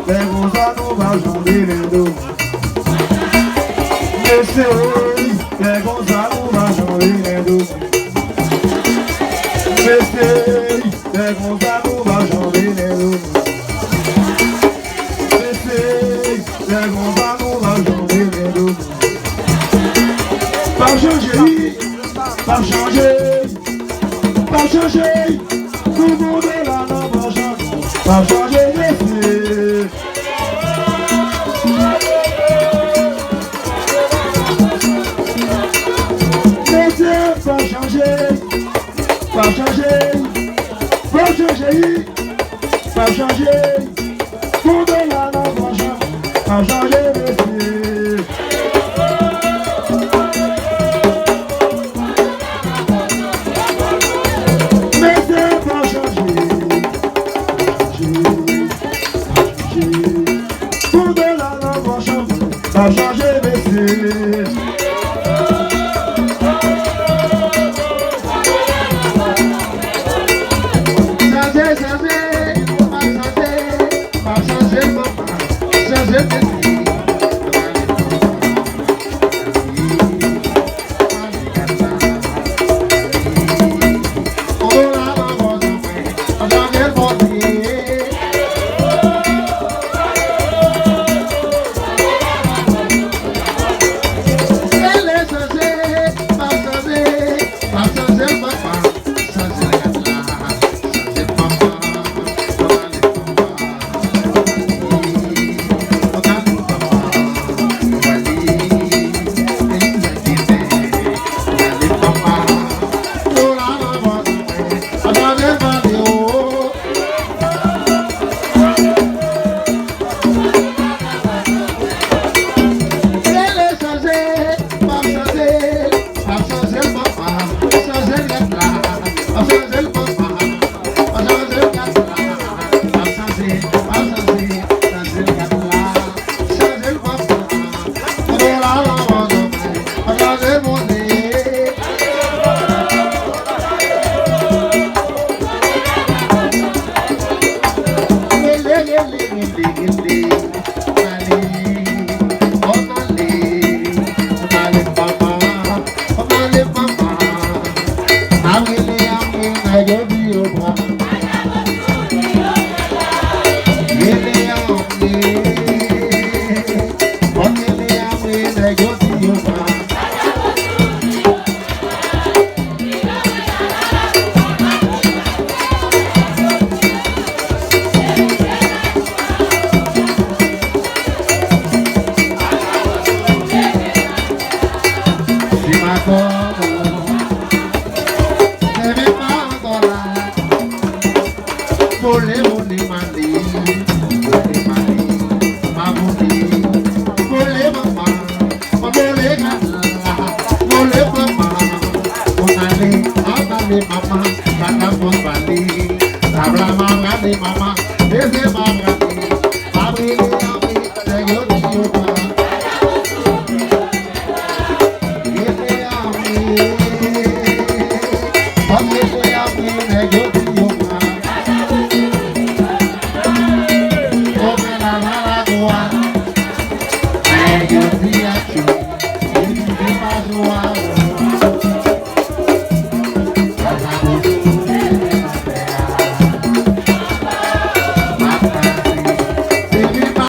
les rosas nous va jouer les dos. Messieurs, les rosas nous va jouer les dos. Messieurs, les rosas nous va jouer les dos. Messieurs, les rosas nous va jouer les dos. Pas changer, pas changer, pas changer. Tout le monde est là, non, pas changer. Pas changer, messieurs. Messieurs, pas changer, pas changer, pas changer, pas changer. Tout le monde est là, non, pas changer. Pas changer, messieurs. Messieurs, pas changer. Pour de la langue va changer, messieurs. Changer, pas changer, papa, changer, messieurs. Mama,